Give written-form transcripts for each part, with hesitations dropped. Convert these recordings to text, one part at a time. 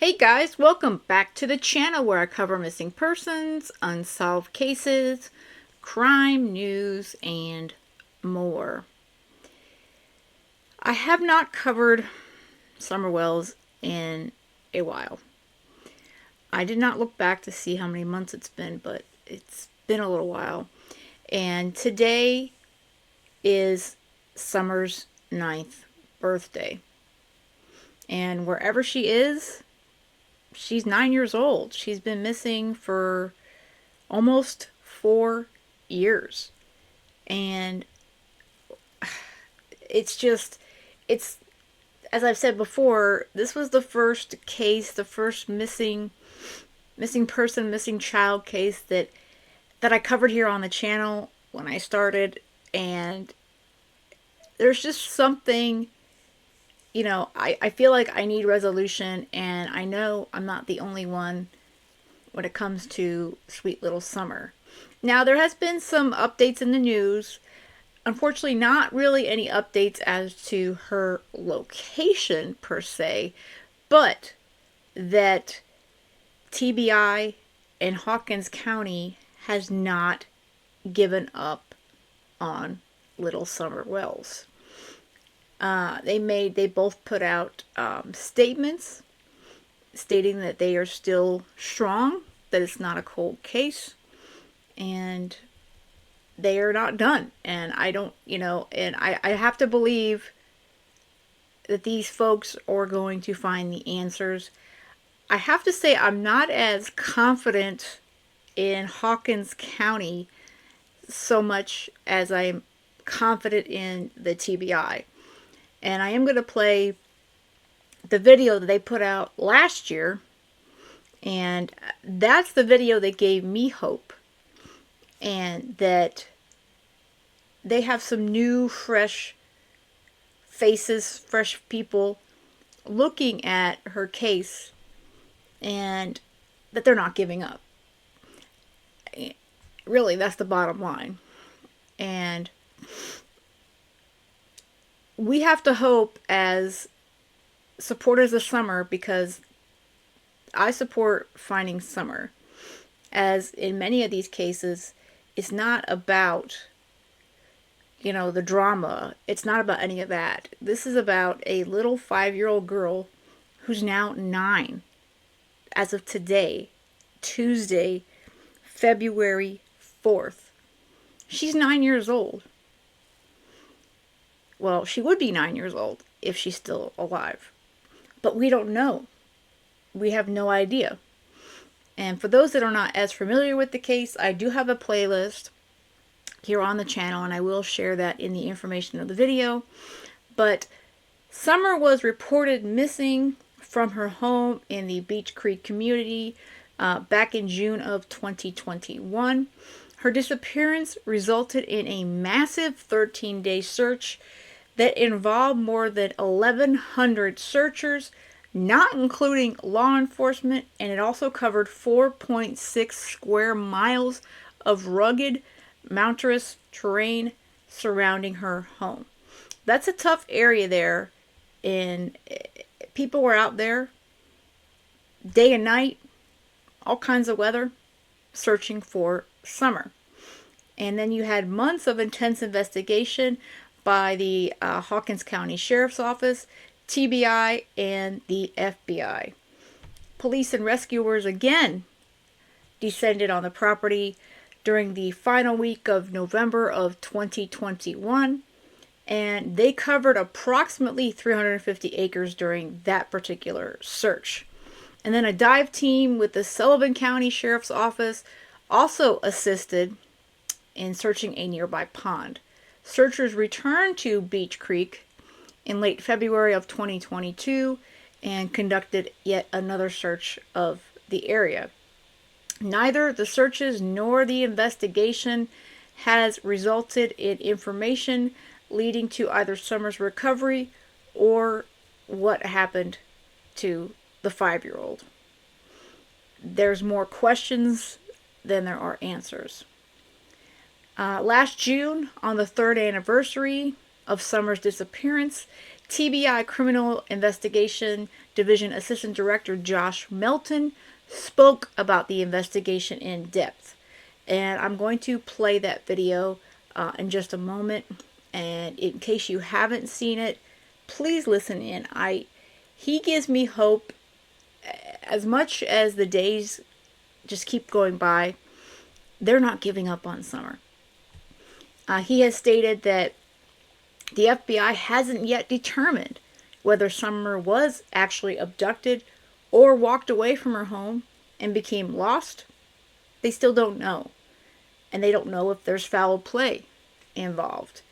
Hey guys, welcome back to the channel where I cover missing persons, unsolved cases, crime news, and more. I have not covered Summer Wells in a while. I did not look back to see how many months it's been, but it's been a little while. And today is Summer's 9th birthday. And wherever she is, she's 9 years old. She's been missing for almost 4 years. And it's, as I've said before, this was the first case, the first missing person, missing child case that I covered here on the channel when I started. And there's just something, I feel like I need resolution, and I know I'm not the only one when it comes to sweet little Summer. Now, there has been some updates in the news. Unfortunately, not really any updates as to her location per se, but that TBI in Hawkins County has not given up on little Summer Wells. They both put out statements stating that they are still strong, that it's not a cold case, and they are not done. And I don't, and I have to believe that these folks are going to find the answers. I have to say, I'm not as confident in Hawkins County so much as I'm confident in the TBI. And I am going to play the video that they put out last year. And that's the video that gave me hope. And that they have some new, fresh faces, fresh people looking at her case. And that they're not giving up. Really, that's the bottom line. And we have to hope as supporters of Summer, because I support finding Summer. As in many of these cases, it's not about, the drama. It's not about any of that. This is about a little 5-year-old girl who's now 9 as of today, Tuesday, February 4th. She's 9 years old. Well, she would be 9 years old if she's still alive. But we don't know. We have no idea. And for those that are not as familiar with the case, I do have a playlist here on the channel, and I will share that in the information of the video. But Summer was reported missing from her home in the Beach Creek community back in June of 2021. Her disappearance resulted in a massive 13-day search that involved more than 1,100 searchers, not including law enforcement, and it also covered 4.6 square miles of rugged, mountainous terrain surrounding her home. That's a tough area there, and people were out there day and night, all kinds of weather, searching for Summer. And then you had months of intense investigation by the Hawkins County Sheriff's Office, TBI, and the FBI. Police and rescuers again descended on the property during the final week of November of 2021, and they covered approximately 350 acres during that particular search. And then a dive team with the Sullivan County Sheriff's Office also assisted in searching a nearby pond. Searchers returned to Beach Creek in late February of 2022 and conducted yet another search of the area. Neither the searches nor the investigation has resulted in information leading to either Summer's recovery or what happened to the 5-year-old. There's more questions than there are answers. Last June, on the 3rd anniversary of Summer's disappearance, TBI Criminal Investigation Division Assistant Director Josh Melton spoke about the investigation in depth. And I'm going to play that video in just a moment. And in case you haven't seen it, please listen in. He gives me hope. As much as the days just keep going by, they're not giving up on Summer. He has stated that the FBI hasn't yet determined whether Summer was actually abducted or walked away from her home and became lost. They still don't know. And they don't know if there's foul play involved.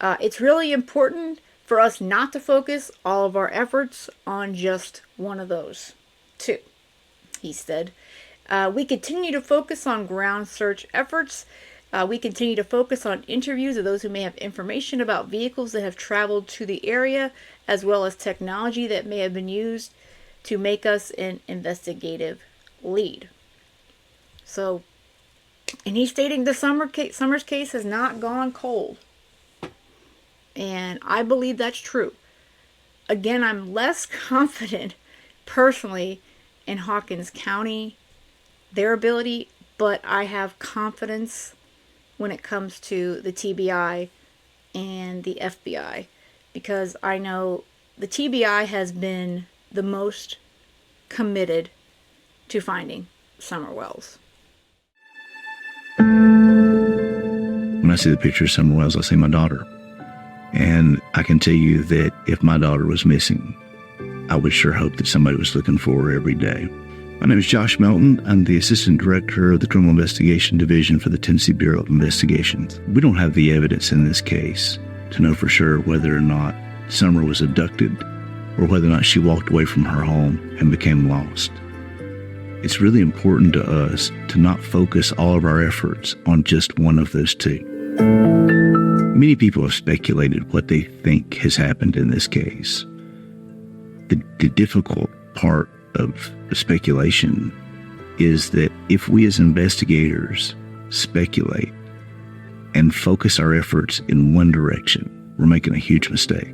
It's really important for us not to focus all of our efforts on just one of those two, he said. We continue to focus on ground search efforts. We continue to focus on interviews of those who may have information about vehicles that have traveled to the area, as well as technology that may have been used to make us an investigative lead. So, and he's stating the Summers case has not gone cold. And I believe that's true. Again, I'm less confident personally in Hawkins County, their ability, but I have confidence when it comes to the TBI and the FBI, because I know the TBI has been the most committed to finding Summer Wells. When I see the picture of Summer Wells, I see my daughter. And I can tell you that if my daughter was missing, I would sure hope that somebody was looking for her every day. My name is Josh Melton. I'm the Assistant Director of the Criminal Investigation Division for the Tennessee Bureau of Investigations. We don't have the evidence in this case to know for sure whether or not Summer was abducted or whether or not she walked away from her home and became lost. It's really important to us to not focus all of our efforts on just one of those two. Many people have speculated what they think has happened in this case. The difficult part of speculation is that if we as investigators speculate and focus our efforts in one direction, we're making a huge mistake.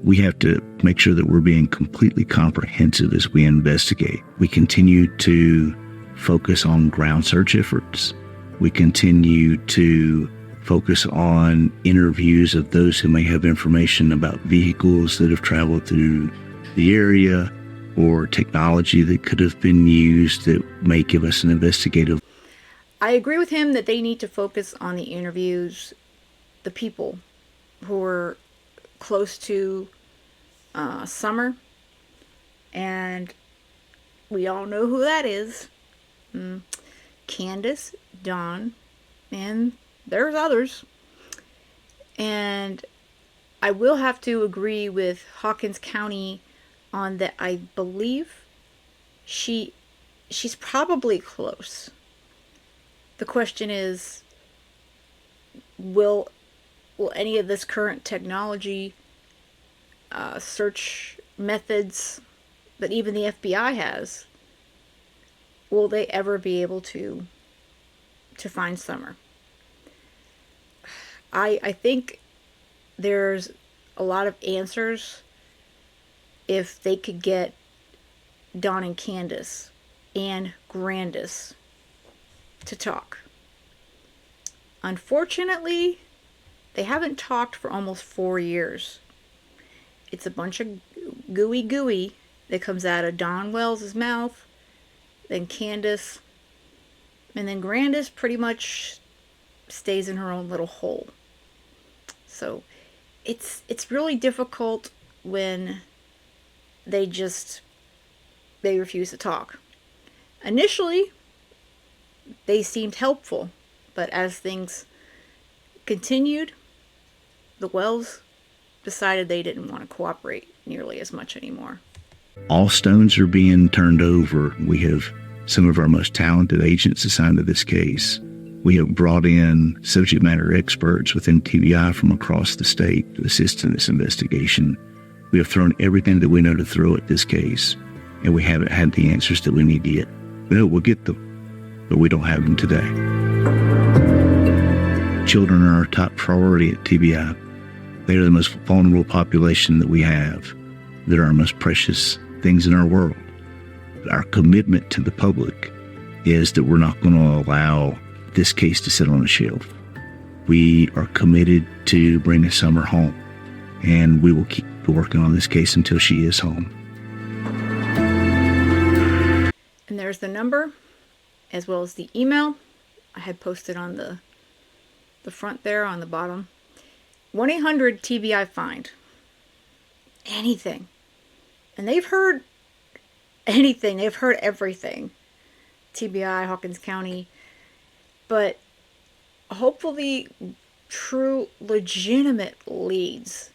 We have to make sure that we're being completely comprehensive as we investigate. We continue to focus on ground search efforts. We continue to focus on interviews of those who may have information about vehicles that have traveled through the area or technology that could have been used that may give us an investigative. I agree with him that they need to focus on the interviews, the people who are close to Summer, and we all know who that is. Candace, Dawn, and there's others. And I will have to agree with Hawkins County on that. I believe she's probably close. The question is, will any of this current technology, search methods that even the FBI has, will they ever be able to find Summer? I think there's a lot of answers if they could get Dawn and Candace and Grandis to talk. Unfortunately, they haven't talked for almost 4 years. It's a bunch of gooey that comes out of Dawn Wells' mouth, then Candace, and then Grandis pretty much stays in her own little hole. So it's really difficult when they refuse to talk. Initially, they seemed helpful, but as things continued, the Wells decided they didn't want to cooperate nearly as much anymore. All stones are being turned over. We have some of our most talented agents assigned to this case. We have brought in subject matter experts within TBI from across the state to assist in this investigation. We have thrown everything that we know to throw at this case, and we haven't had the answers that we need yet. No, we'll get them, but we don't have them today. Children are our top priority at TBI. They are the most vulnerable population that we have. They're our most precious things in our world. Our commitment to the public is that we're not going to allow this case to sit on a shelf. We are committed to bringing Summer home, and we will keep working on this case until she is home. And there's the number, as well as the email. I had posted on the front there, on the bottom. 1-800-TBI-FIND. Anything. And they've heard anything. They've heard everything. TBI, Hawkins County. But hopefully true, legitimate leads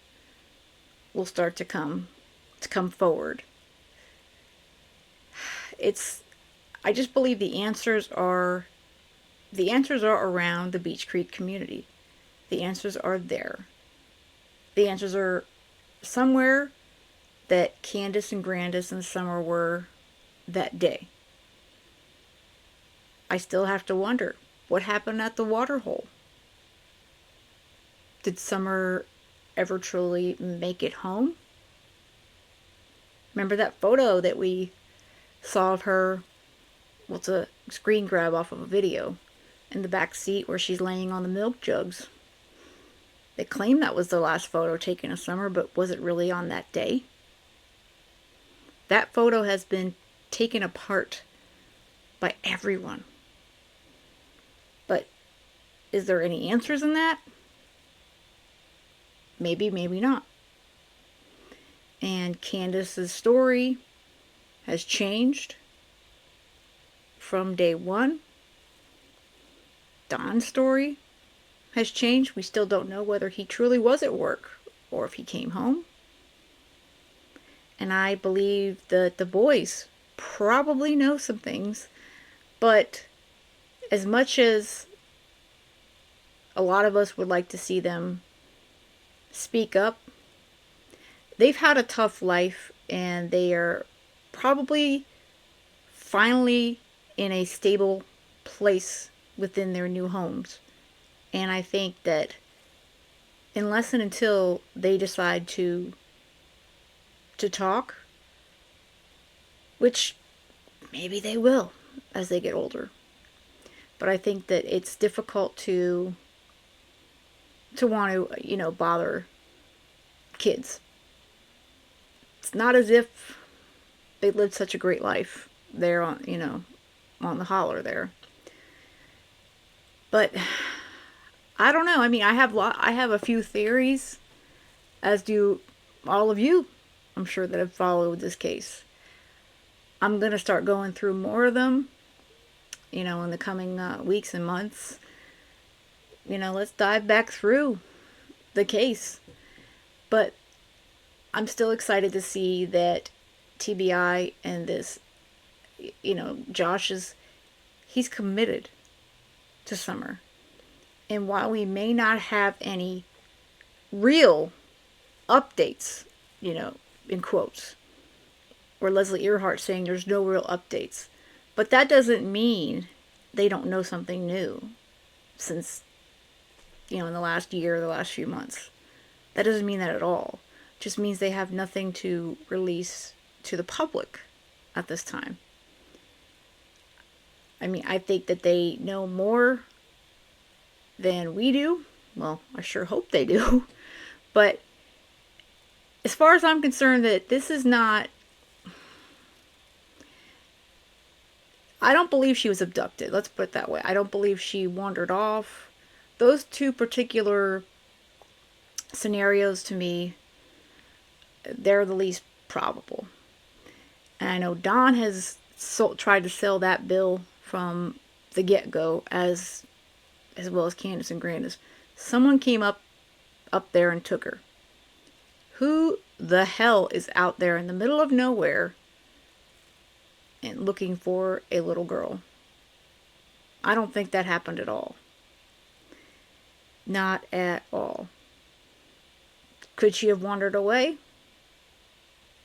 will start to come forward. I just believe the answers are around the Beech Creek community. The answers are there. The answers are somewhere that Candace and Grandis and Summer were that day. I still have to wonder, what happened at the water hole? Did Summer ever truly make it home? Remember that photo that we saw of her? Well, it's a screen grab off of a video in the back seat where she's laying on the milk jugs. They claim that was the last photo taken of Summer, but was it really on that day? That photo has been taken apart by everyone. But is there any answers in that? Maybe, maybe not. And Candace's story has changed from day one. Don's story has changed. We still don't know whether he truly was at work or if he came home. And I believe that the boys probably know some things, but as much as a lot of us would like to see them speak up, they've had a tough life and they are probably finally in a stable place within their new homes. And I think that unless and until they decide to talk, which maybe they will as they get older, but I think that it's difficult to want to, bother kids. It's not as if they lived such a great life there on the holler there. But I don't know. I mean, I have a few theories, as do all of you, I'm sure, that have followed this case. I'm going to start going through more of them, in the coming weeks and months. Let's dive back through the case. But I'm still excited to see that TBI and this, Josh he's committed to Summer. And while we may not have any real updates, in quotes, or Leslie Earhart saying there's no real updates, but that doesn't mean they don't know something new since, in the last year, the last few months. That doesn't mean that at all. It just means they have nothing to release to the public at this time. I mean, I think that they know more than we do. Well, I sure hope they do. But as far as I'm concerned, that this is not... I don't believe she was abducted. Let's put it that way. I don't believe she wandered off. Those two particular scenarios, to me, they're the least probable. And I know Don has tried to sell that bill from the get-go, as well as Candace and Grandis. Someone came up there and took her. Who the hell is out there in the middle of nowhere and looking for a little girl? I don't think that happened at all. Not at all. Could she have wandered away?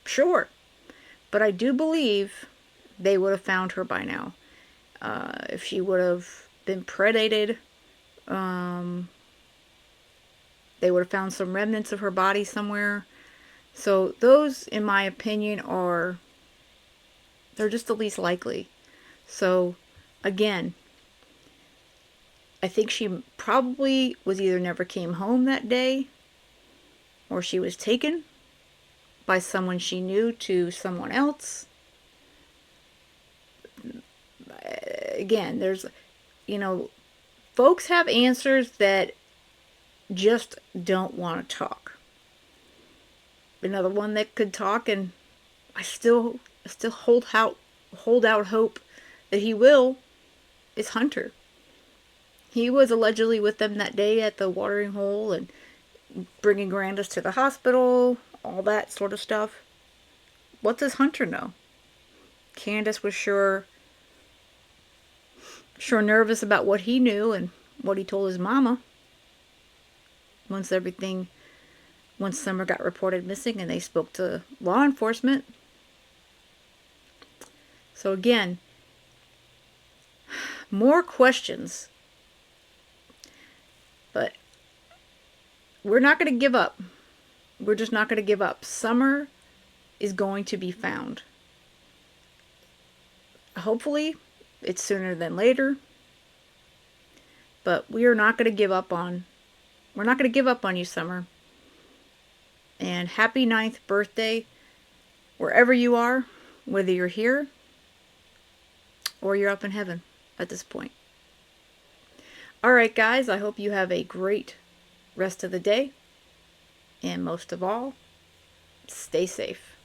Sure. But I do believe they would have found her by now. If she would have been predated They would have found some remnants of her body somewhere. So those, in my opinion, they're just the least likely. So again, I think she probably was either never came home that day, or she was taken by someone she knew to someone else. Again, folks have answers that just don't want to talk. Another one that could talk, and I still hold out hope that he will, is Hunter. He was allegedly with them that day at the watering hole and bringing Grandis to the hospital, all that sort of stuff. What does Hunter know? Candace was sure nervous about what he knew and what he told his mama once Summer got reported missing and they spoke to law enforcement. So again, more questions. But we're not going to give up. We're just not going to give up. Summer is going to be found. Hopefully, it's sooner than later. But we're not going to give up on you, Summer. And happy 9th birthday, wherever you are, whether you're here or you're up in heaven at this point. All right, guys, I hope you have a great rest of the day. And most of all, stay safe.